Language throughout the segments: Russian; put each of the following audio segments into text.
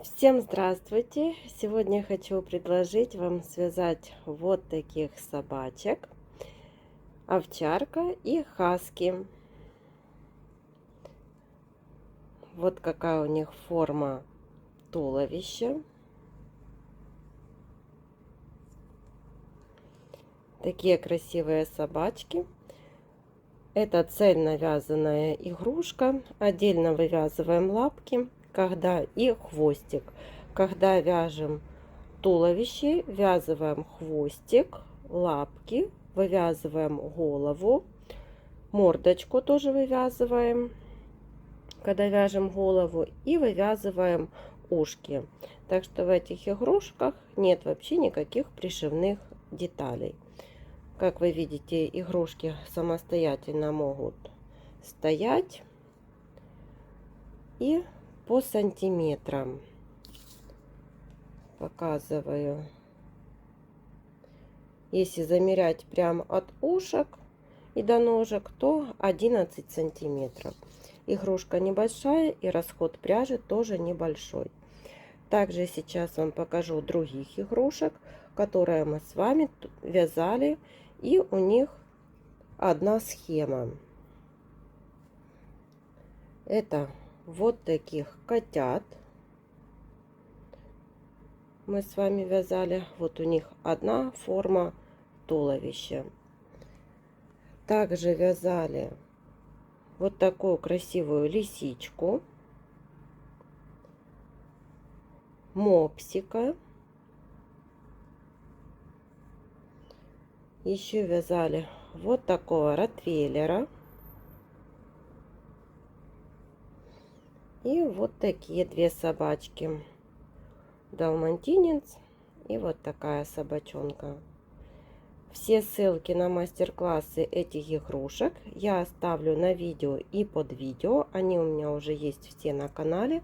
Всем здравствуйте! Сегодня я хочу предложить вам связать вот таких собачек. Овчарка и хаски. Вот какая у них форма туловища. Такие красивые собачки. Это цельно вязаная игрушка. Отдельно вывязываем лапки, и хвостик. Когда вяжем туловище, ввязываем хвостик, лапки, вывязываем голову, мордочку тоже вывязываем, когда вяжем голову, и вывязываем ушки. Так что в этих игрушках нет вообще никаких пришивных деталей. Как вы видите, игрушки самостоятельно могут стоять и по сантиметрам показываю. Если замерять прямо от ушек и до ножек, то 11 сантиметров. Игрушка небольшая и расход пряжи тоже небольшой. Также сейчас вам покажу других игрушек, которые мы с вами вязали, и у них одна схема. Это вот таких котят мы с вами вязали. Вот у них одна форма туловища. Также вязали вот такую красивую лисичку, мопсика. Еще вязали вот такого ротвейлера. И вот такие две собачки. Далматинец и вот такая собачонка. Все ссылки на мастер-классы этих игрушек я оставлю на видео и под видео. Они у меня уже есть все на канале.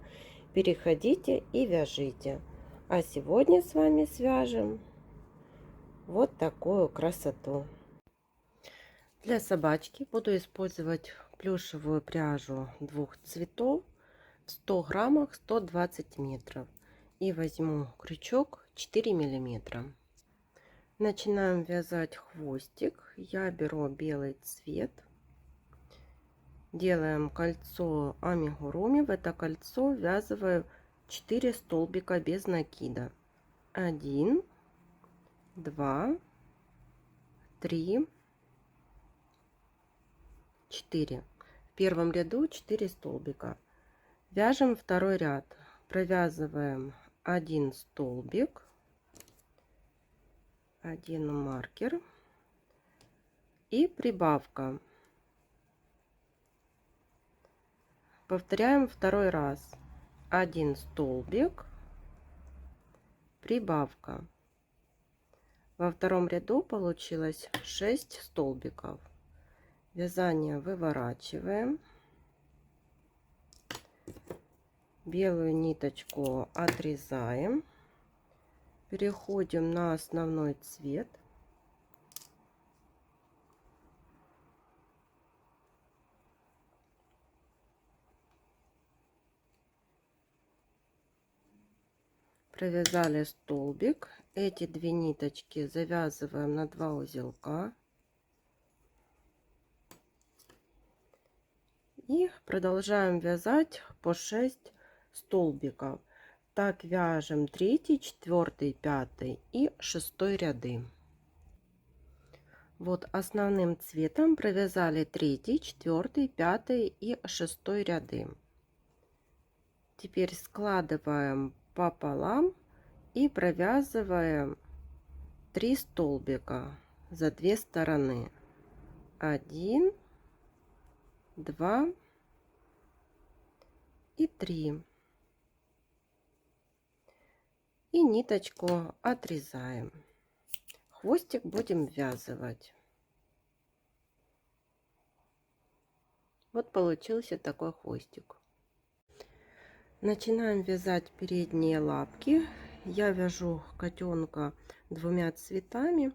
Переходите и вяжите. А сегодня с вами свяжем вот такую красоту. Для собачки буду использовать плюшевую пряжу двух цветов в 100 граммах 120 метров. И возьму крючок 4 миллиметра. Начинаем вязать хвостик. Я беру белый цвет. Делаем кольцо амигуруми. В это кольцо ввязываю 4 столбика без накида. 1, 2, 3, 4. В первом ряду 4 столбика. Вяжем второй ряд. Провязываем 1 столбик, 1 маркер и прибавка. Повторяем второй раз. 1 столбик, прибавка. Во втором ряду получилось 6 столбиков. Вязание выворачиваем. Белую ниточку отрезаем. Переходим на основной цвет. Провязали столбик. Эти две ниточки завязываем на 2 узелка. И продолжаем вязать по 6 столбиков. Так вяжем 3, 4, 5 и 6 ряды. Вот основным цветом провязали 3, 4, 5 и 6 ряды. Теперь складываем пополам и провязываем 3 столбика за 2 стороны. 1, 2 и 3. И ниточку отрезаем. Хвостик будем ввязывать. Вот получился такой хвостик. Начинаем вязать передние лапки. Я вяжу котенка 2 цветами,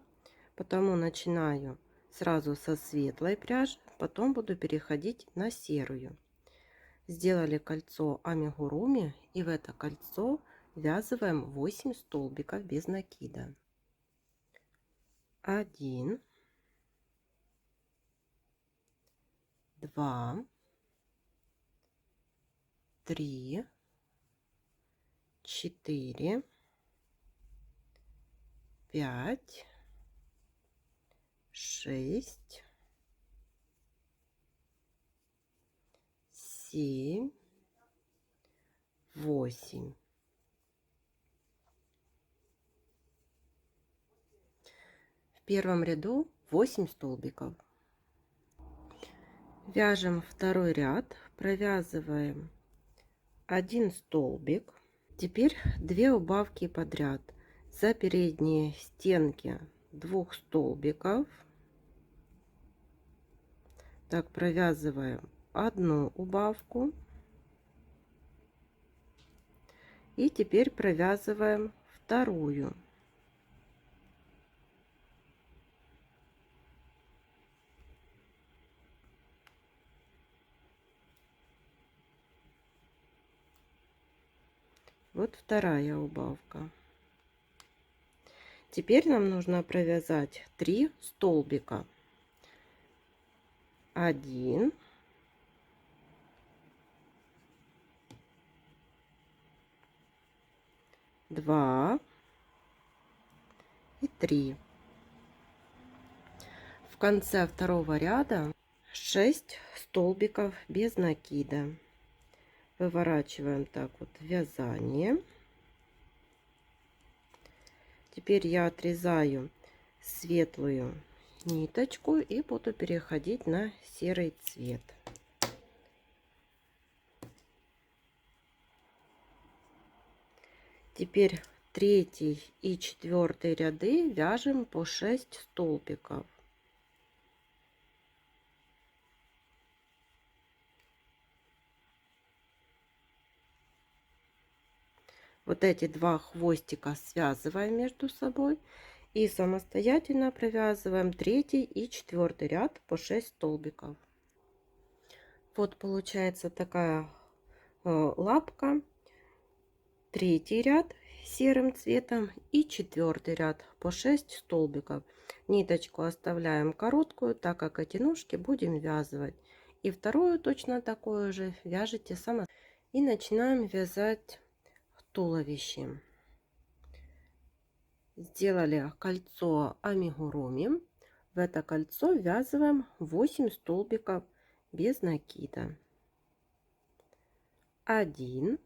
потому начинаю сразу со светлой пряжи, потом буду переходить на серую. Сделали кольцо амигуруми, и в это кольцо ввязываем 8 столбиков без накида. 1, 2, 3, 4, 5, 6, 7, 8. В первом ряду 8 столбиков. Вяжем второй ряд, провязываем 1 столбик. Теперь 2 убавки подряд за передние стенки 2 столбиков. Так, провязываем 1 убавку. И теперь провязываем вторую. Вот вторая убавка. Теперь нам нужно провязать 3 столбика. 1, 2 и 3. В конце второго ряда 6 столбиков без накида. Выворачиваем так вот вязание. Теперь я отрезаю светлую ниточку и буду переходить на серый цвет. Теперь третий и четвертый ряды вяжем по 6 столбиков. Вот эти 2 хвостика связываем между собой и самостоятельно провязываем третий и четвертый ряд по 6 столбиков. Вот получается такая лапка. Третий ряд серым цветом и четвертый ряд по 6 столбиков. Ниточку оставляем короткую, так как эти ножки будем вязывать. И вторую точно такое же вяжете сама. И начинаем вязать туловище. Сделали кольцо амигуруми. В это кольцо ввязываем 8 столбиков без накида. 1,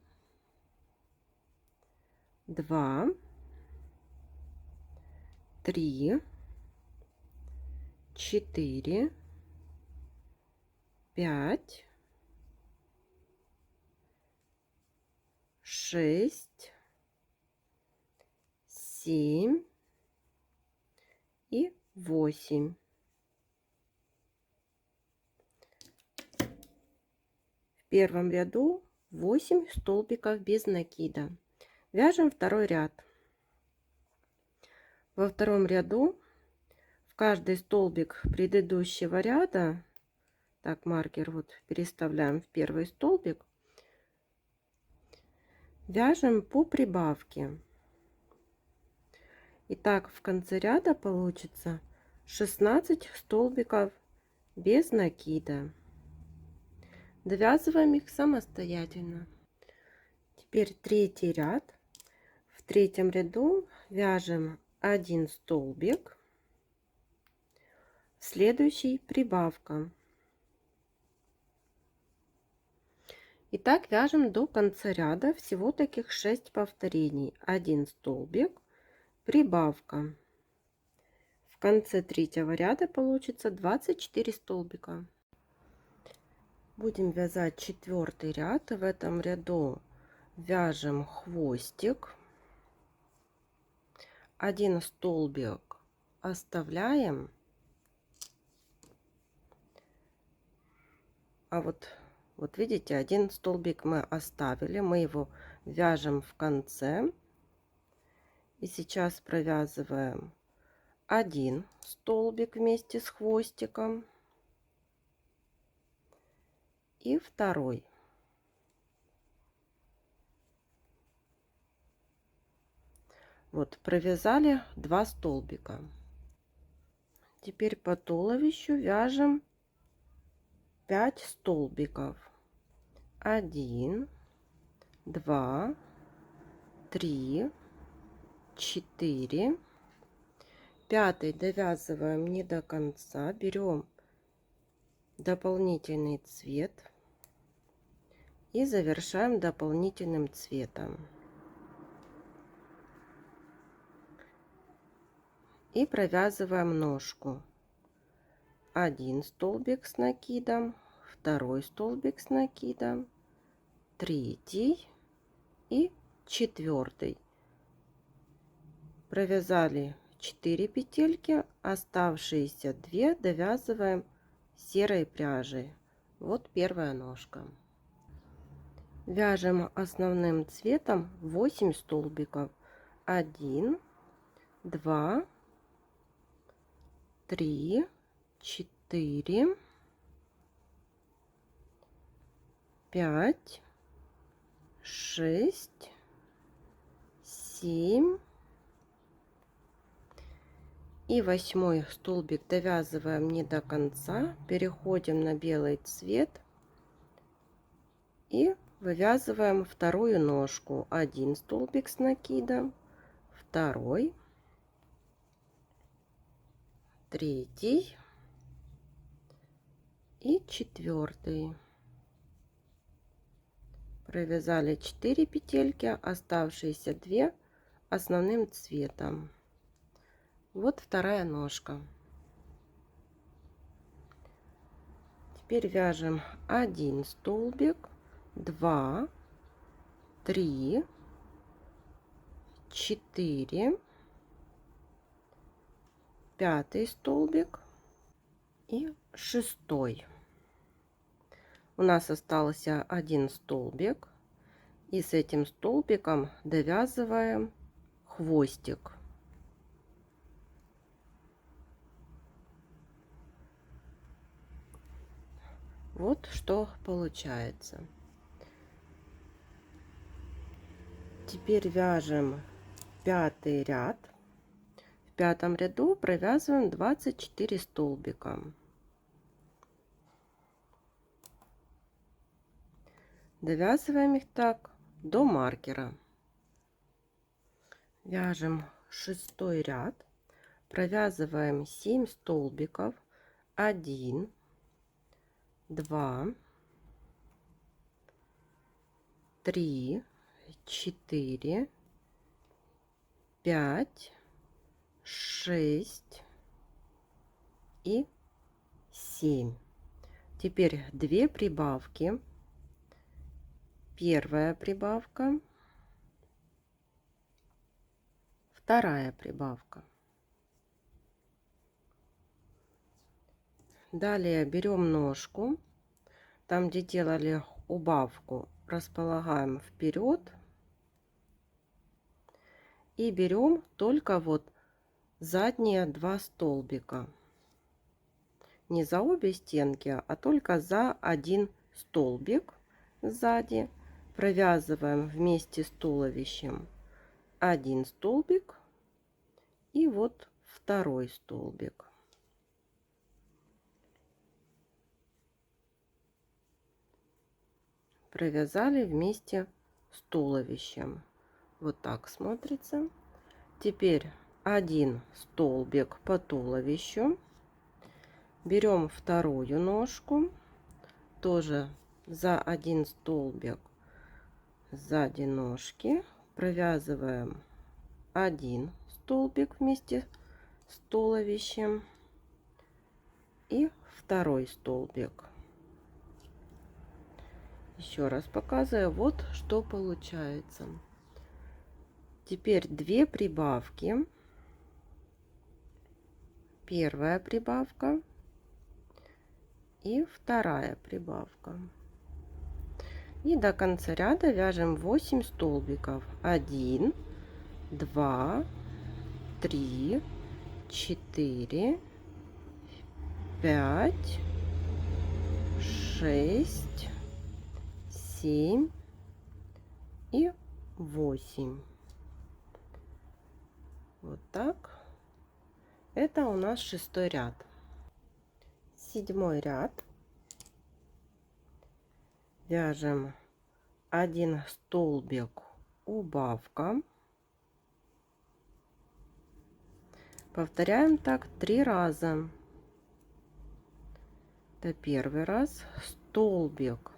2, 3, 4, 5, 6, 7 и 8. В первом ряду 8 столбиков без накида. Вяжем второй ряд. Во втором ряду в каждый столбик предыдущего ряда, так, маркер вот переставляем в первый столбик, вяжем по прибавке. Итак, в конце ряда получится 16 столбиков без накида. Довязываем их самостоятельно. Теперь третий ряд. В третьем ряду вяжем 1 столбик, следующий прибавка. И так вяжем до конца ряда. Всего таких 6 повторений. 1 столбик, прибавка. В конце третьего ряда получится 24 столбика. Будем вязать четвертый ряд. В этом ряду вяжем хвостик. 1 столбик оставляем. А вот видите, 1 столбик мы оставили. Мы его вяжем в конце. И сейчас провязываем 1 столбик вместе с хвостиком. И второй. Вот, провязали 2 столбика. Теперь по туловищу вяжем 5 столбиков. 1, 2, 3, 4. Пятый довязываем не до конца. Берем дополнительный цвет и завершаем дополнительным цветом. И провязываем ножку. 1 столбик с накидом, 2 столбик с накидом, 3 и 4. Провязали 4 петельки, оставшиеся 2 довязываем серой пряжей. Вот первая ножка. Вяжем основным цветом 8 столбиков. 1, 2, 3, 4, 5, 6, 7 и 8 столбик довязываем не до конца. Переходим на белый цвет и вывязываем вторую ножку. 1 столбик с накидом, 2, 3 и 4. Провязали 4 петельки, оставшиеся 2 основным цветом. Вот вторая ножка. Теперь вяжем 1 столбик, 2, 3, 4, 5 столбик и 6. У нас остался 1 столбик, и с этим столбиком довязываем хвостик. Вот что получается. Теперь вяжем 5-й ряд. В 5-м ряду провязываем 24 столбика. Довязываем их так до маркера. Вяжем 6-й ряд. Провязываем 7 столбиков. 1, 2, 3, 4, 5, 6 и 7. Теперь 2 прибавки. Первая прибавка, вторая прибавка. Далее берем ножку, там где делали убавку, располагаем вперед и берем только вот задние 2 столбика. Не за обе стенки, а только за один столбик сзади. Провязываем вместе с туловищем 1 столбик и вот 2 столбик. Провязали вместе с туловищем. Вот так смотрится. Теперь 1 столбик по туловищу. Берем вторую ножку, тоже за 1 столбик сзади ножки. Провязываем 1 столбик вместе с туловищем и 2 столбик. Еще раз показываю, вот что получается. Теперь 2 прибавки. Первая прибавка и вторая прибавка. И до конца ряда вяжем 8 столбиков. 1, 2, 3, 4, 5, 6, 7 и 8. Вот так. Это у нас 6-й ряд. 7-й ряд. Вяжем 1 столбик убавка. Повторяем так 3 раза. Это первый раз, столбик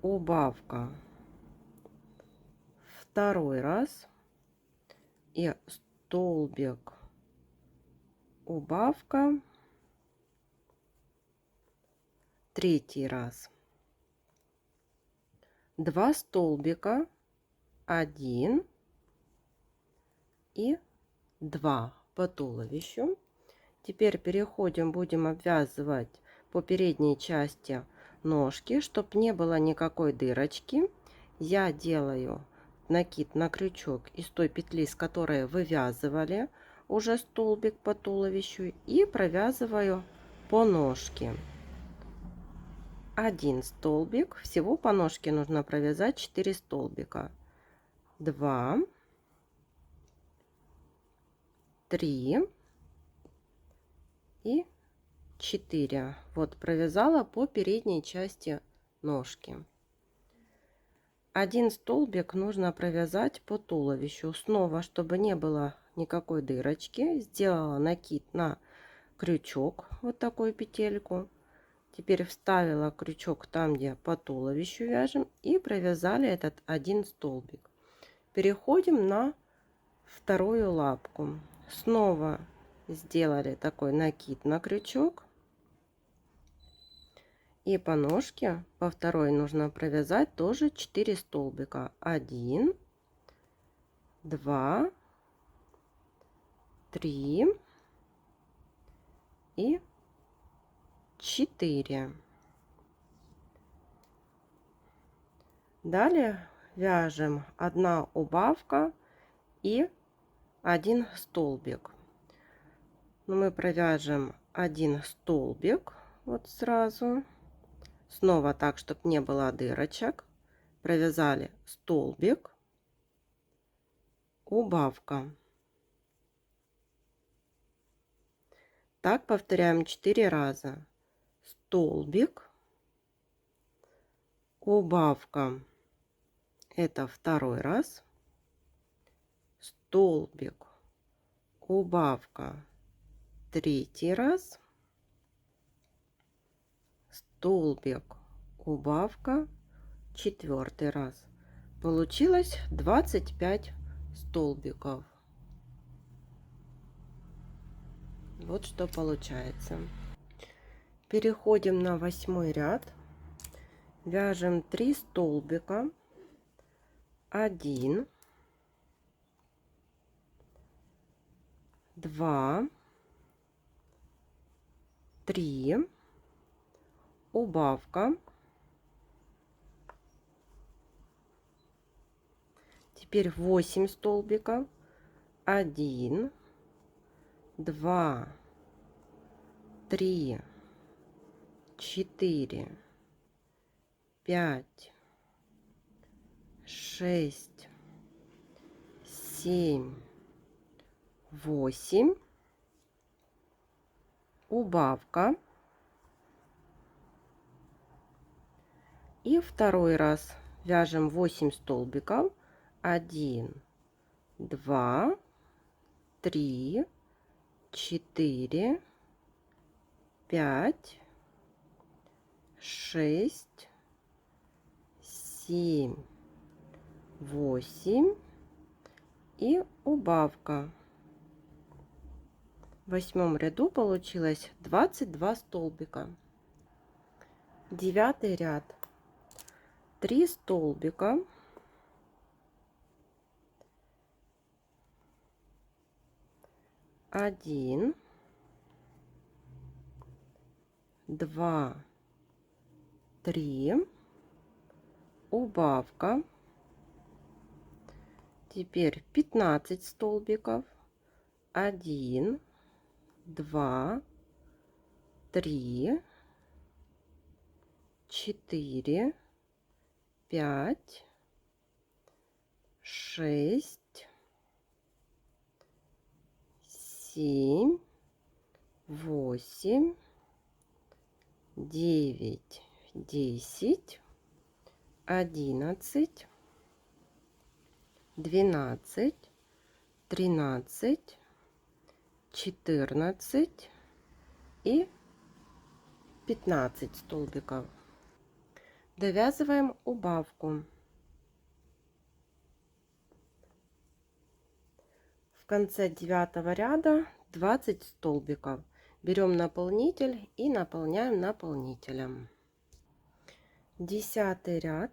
убавка, второй раз и столбик убавка, третий раз. 2 столбика, 1 и 2 по туловищу. Теперь переходим, будем обвязывать по передней части ножки, чтобы не было никакой дырочки. Я делаю накид на крючок из той петли, с которой вывязывали уже столбик по туловищу, и провязываю по ножке. 1 столбик, всего по ножке нужно провязать 4 столбика. 2, 3 и 4. Вот провязала по передней части ножки. 1 столбик нужно провязать по туловищу. Снова, чтобы не было никакой дырочки, сделала накид на крючок, вот такую петельку. Теперь вставила крючок там, где по туловищу вяжем, и провязали этот 1 столбик. Переходим на вторую лапку. Снова сделали такой накид на крючок. И по ножке по второй нужно провязать тоже 4 столбика. 1, 2, 3 и 4. Далее вяжем 1 убавка и 1 столбик. Но мы провяжем 1 столбик вот сразу. Снова так, чтобы не было дырочек. Провязали столбик, убавка. Так повторяем 4 раза. Столбик, убавка. Это второй раз. Столбик, убавка. Третий раз. Столбик, убавка. Четвертый раз. Получилось 25 столбиков. Вот что получается. Переходим на 8-й ряд. Вяжем 3 столбика. 1, 2, 3, убавка. Теперь 8 столбиков. 1, 2, 3, 4, 5, 6, 7, 8. Убавка. И второй раз вяжем 8 столбиков. 1, 2, 3, 4, 5, 6, 7, 8 и убавка. В 8-м ряду получилось 22 столбика. 9-й ряд. 3 столбика. 1, 2, 3, убавка. Теперь 15 столбиков. 1, 2, 3, 4, 5, 6, 7, 8, 9, 10, 11, 12, 13, 14 и 15 столбиков. Довязываем убавку. В конце 9 ряда 20 столбиков. Берем наполнитель и наполняем наполнителем. 10 ряд.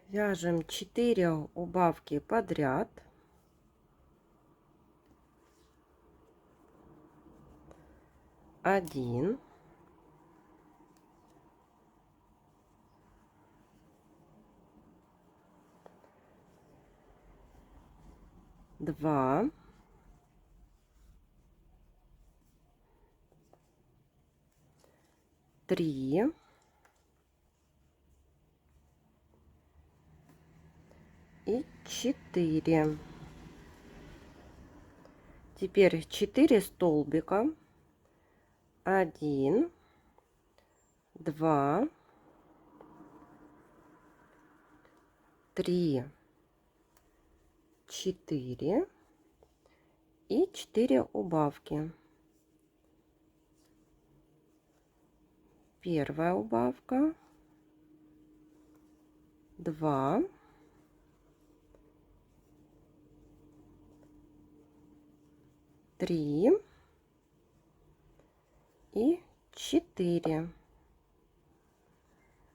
Вяжем 4 убавки подряд. 1, 2, 3, 4. Теперь 4 столбика. 1, 2, 3, 4 и 4 убавки. Первая убавка, 2, 3 и 4.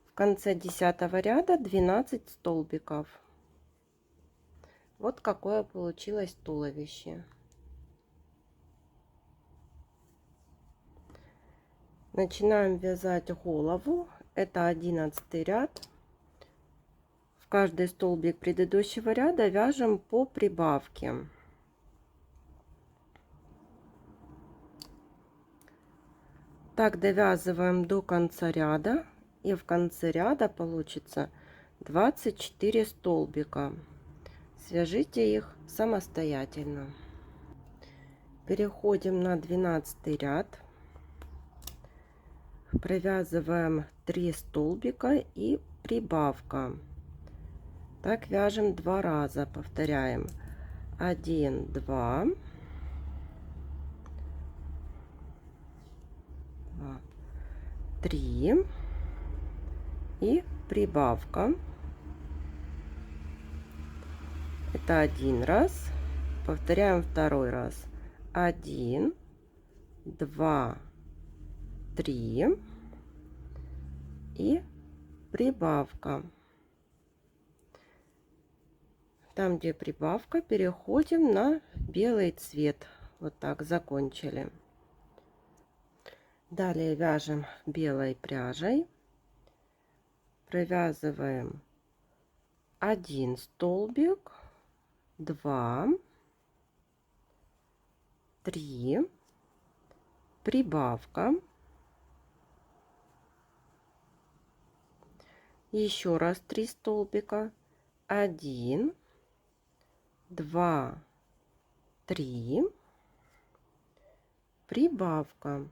В конце 10 ряда 12 столбиков. Вот какое получилось туловище. Начинаем вязать голову. Это 11 ряд. В каждый столбик предыдущего ряда вяжем по прибавке. Так довязываем до конца ряда. И в конце ряда получится 24 столбика. Свяжите их самостоятельно. Переходим на 12 ряд. Провязываем 3 столбика и прибавка. Так вяжем 2 раза. Повторяем. 1, 2, 3 и прибавка. Это один раз. Повторяем второй раз. 1, 2, 3 и прибавка. Там, где прибавка, переходим на белый цвет. Вот так закончили. Далее вяжем белой пряжей. Провязываем 1 столбик, 2, 3, прибавка. Еще раз 3 столбика. 1, 2, 3, прибавка.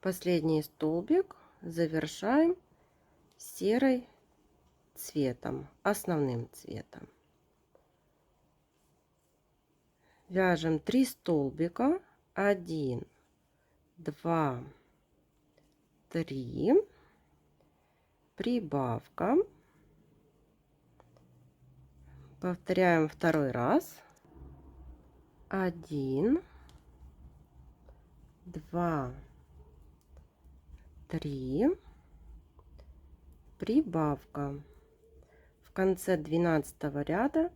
Последний столбик завершаем серым цветом, основным цветом. Вяжем 3 столбика. 1, 2, 3, прибавка. Повторяем второй раз. 1, 2, 3, прибавка. В конце 12 ряда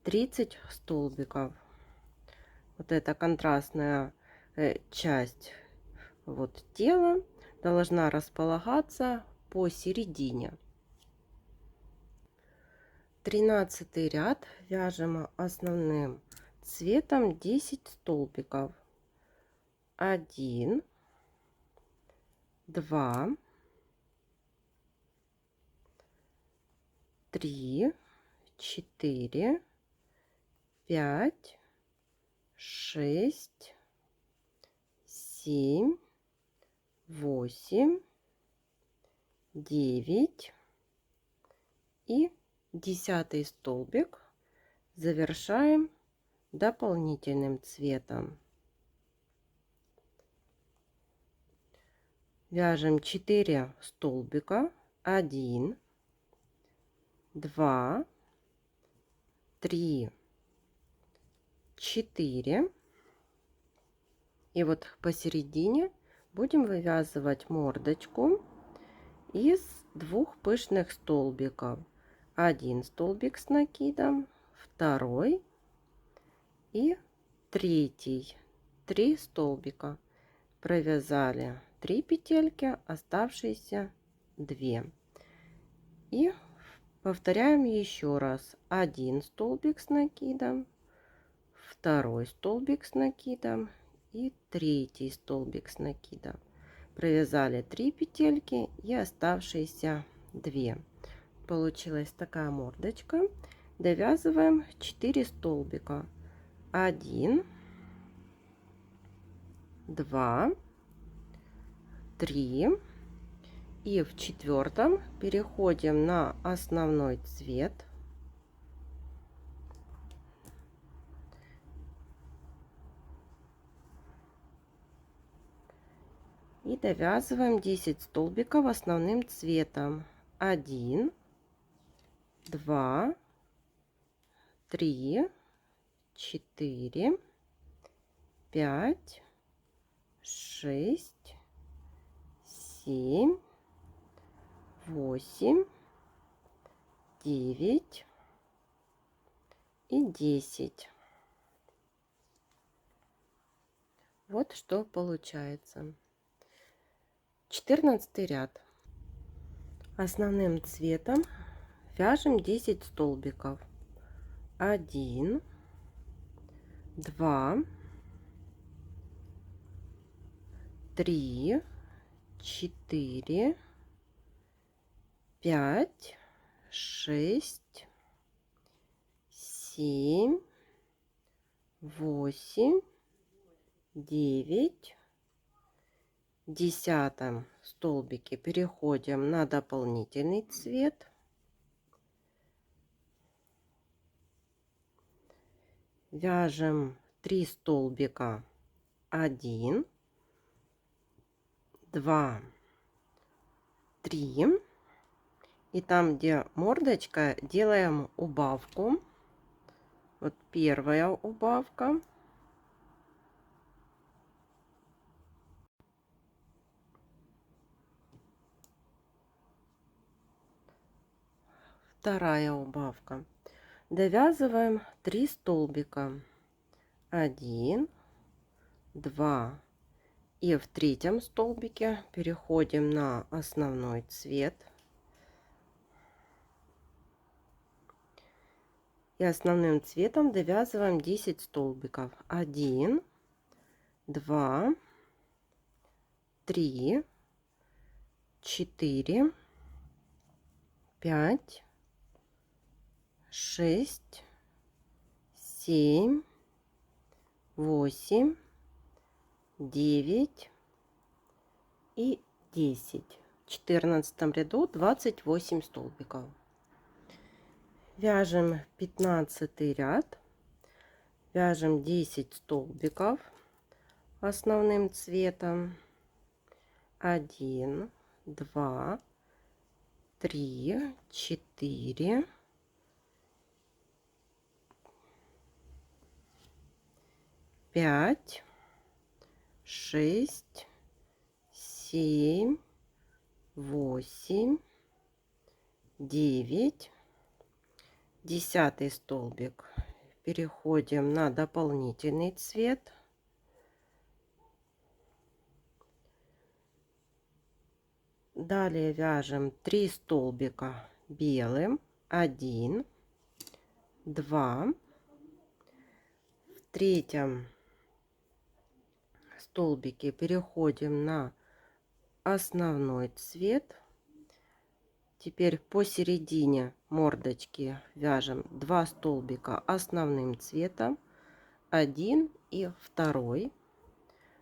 30 столбиков. Вот эта контрастная часть вот тела должна располагаться посередине. 13 ряд вяжем основным цветом 10 столбиков. 1, 2, 3, 4, 5, 6, 7, 8, 9 и 10 столбик завершаем дополнительным цветом. Вяжем 4 столбика, 1, 2, 3, 4, и вот посередине будем вывязывать мордочку из 2 пышных столбиков. 1 столбик с накидом, 2 и 3. 3 столбика. Провязали 3 петельки, оставшиеся 2. И повторяем еще раз. 1 столбик с накидом, 2 столбик с накидом и 3 столбик с накидом. Провязали 3 петельки и оставшиеся 2. Получилась такая мордочка. Довязываем 4 столбика. 1, 2, 3. И в 4 переходим на основной цвет. И довязываем 10 столбиков основным цветом. 1, 2, 3, 4, 5, 6, 7, 8, 9 и 10. Вот что получается. 14 ряд. Основным цветом вяжем 10 столбиков. 1, 2, 3, 4, 5, 6, 7, 8, 9. В 10 столбике переходим на дополнительный цвет. Вяжем 3 столбика. 1, 2, 3. И там, где мордочка, делаем убавку. Вот первая убавка. Вторая убавка. Довязываем 3 столбика. 1, 2. И в 3 столбике переходим на основной цвет. И основным цветом довязываем 10 столбиков. 1, 2, 3, 4, 5, 6, 7, 8, 9 и 10. В 14 ряду 28 столбиков. Вяжем 15 ряд. Вяжем 10 столбиков основным цветом. 1, 2, 3, 4, 5, 6, 7, 8, 9. 10 столбик. Переходим на дополнительный цвет. Далее вяжем 3 столбика белым. 1, 2. В 3 столбике переходим на основной цвет. Теперь посередине мордочки вяжем 2 столбика основным цветом, 1 и 2.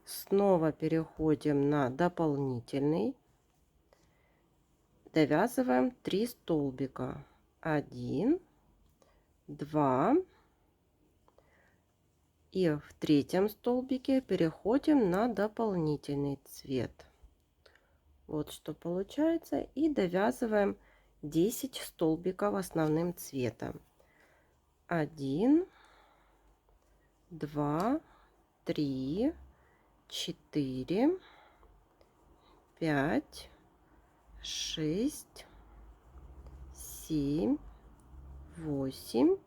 Снова переходим на дополнительный, довязываем 3 столбика, 1, 2, и в третьем столбике переходим на дополнительный цвет. Вот что получается. И довязываем 10 столбиков основным цветом. 1, 2, 3, 4, 5, 6, 7, 8,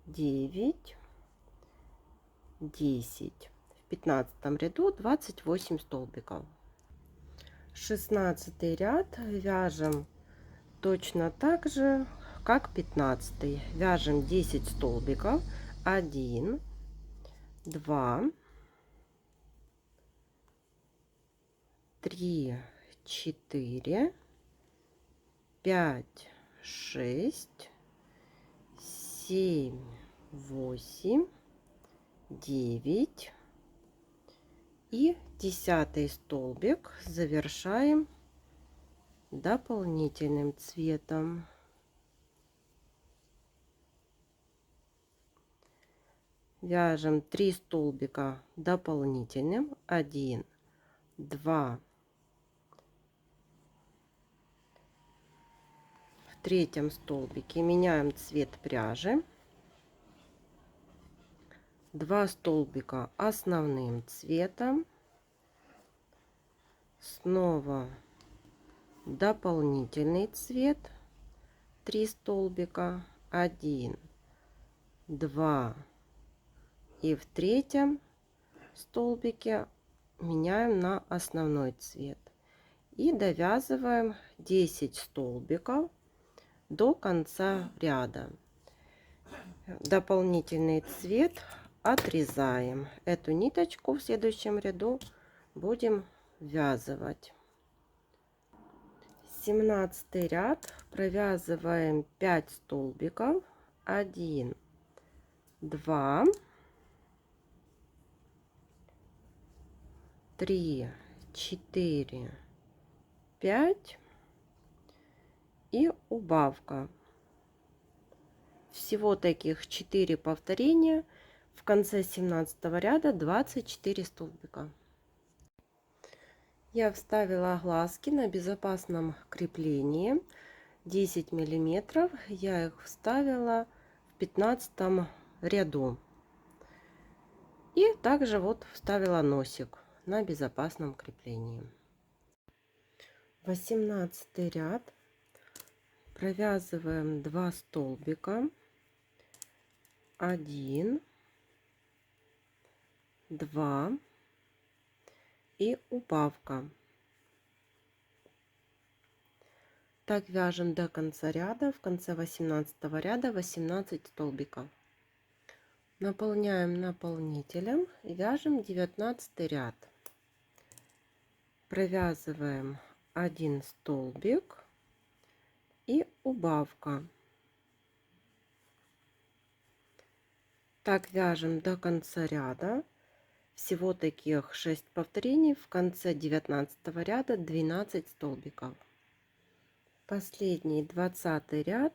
9, 10. В 15 ряду 28 столбиков. 16 ряд вяжем точно так же, как 15. Вяжем 10 столбиков. 1, 2, 3, 4, 5, 6, 7, 8, 9 и 10 столбик завершаем дополнительным цветом. Вяжем 3 столбика дополнительным, 1, 2, в третьем столбике меняем цвет пряжи, 2 столбика основным цветом, снова дополнительный цвет, 3 столбика, 1, 2 и в третьем столбике меняем на основной цвет и довязываем 10 столбиков до конца ряда. Дополнительный цвет отрезаем. Эту ниточку в следующем ряду будем ввязывать. 17 ряд провязываем 5 столбиков, 1, 2, 3, 4, 5 и убавка. Всего таких 4 повторения. В конце 17 ряда 24 столбика. Я вставила глазки на безопасном креплении 10 миллиметров. Я их вставила в 15 ряду. И также вот вставила носик на безопасном креплении. 18 ряд провязываем 2 столбика, 1, 2 и убавка. Так вяжем до конца ряда. В конце 18 ряда 18 столбиков. Наполняем наполнителем и вяжем 19 ряд. Провязываем 1 столбик и убавка. Так вяжем до конца ряда. Всего таких 6 повторений. В конце 19 ряда 12 столбиков. Последний 20 ряд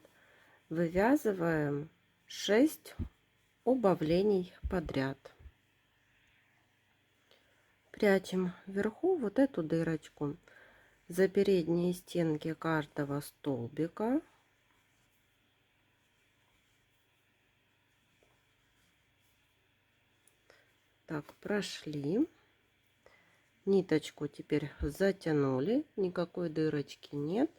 вывязываем 6 убавлений подряд. Прячем вверху вот эту дырочку за передние стенки каждого столбика. Так, прошли. Ниточку теперь затянули, никакой дырочки нет.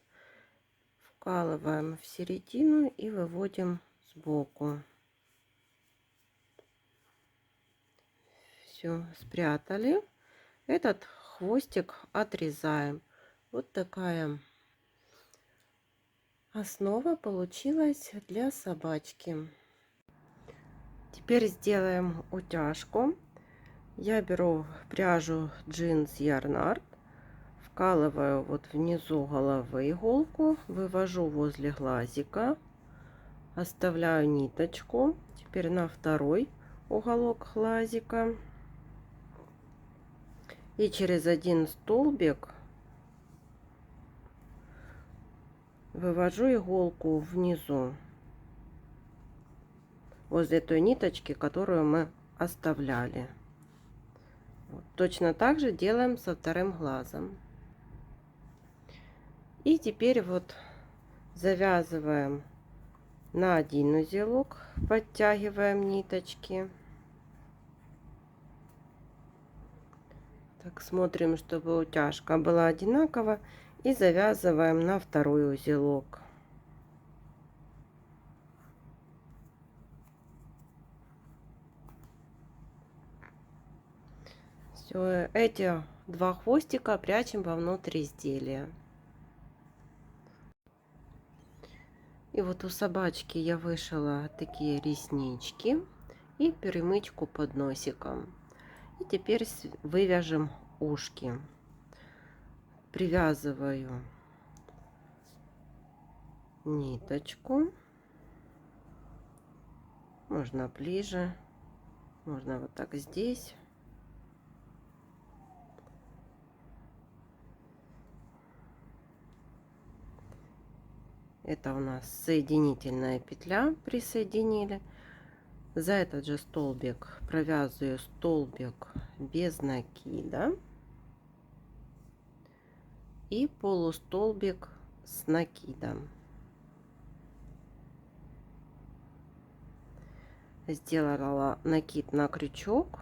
Вкалываем в середину и выводим сбоку. Все, спрятали. Этот хвостик отрезаем. Вот такая основа получилась для собачки. Теперь сделаем утяжку. Я беру пряжу джинс Yarn Art в Прокалываю вот внизу головы иголку, вывожу возле глазика, оставляю ниточку. Теперь на второй уголок глазика. И через один столбик вывожу иголку внизу, возле той ниточки, которую мы оставляли. Вот. Точно так же делаем со вторым глазом. И теперь вот завязываем на один узелок, подтягиваем ниточки. Так, смотрим, чтобы утяжка была одинакова, и завязываем на второй узелок. Все, эти два хвостика прячем вовнутрь изделия. И вот у собачки я вышила такие реснички и перемычку под носиком. И теперь вывяжем ушки. Привязываю ниточку. Можно ближе, можно вот так здесь. Это у нас соединительная петля, присоединили. За этот же столбик провязываю столбик без накида и полустолбик с накидом. Сделала накид на крючок.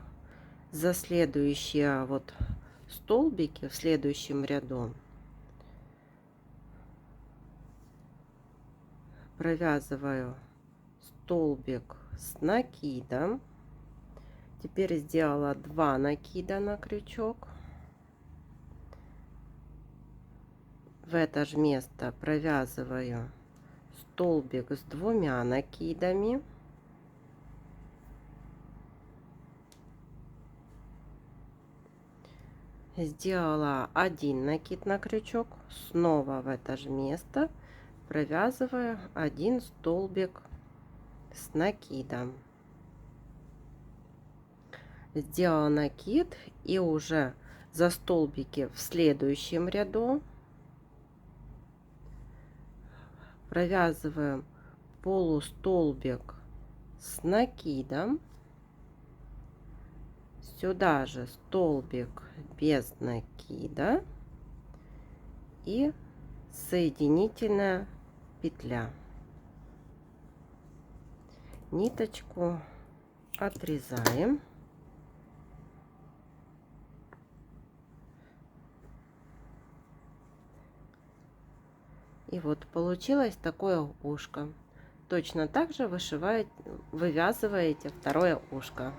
За следующие вот столбики в следующем ряду провязываю столбик с накидом. Теперь сделала 2 накида на крючок. В это же место провязываю столбик с 2 накидами. Сделала 1 накид на крючок, снова в это же место провязываю 1 столбик с накидом. Сделала накид, и уже за столбики в следующем ряду провязываем полустолбик с накидом. Сюда же столбик без накида и соединительная петля. Ниточку отрезаем. И вот получилось такое ушко. Точно так же вывязываете второе ушко.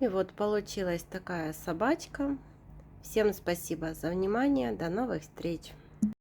И вот получилась такая собачка. Всем спасибо за внимание. До новых встреч!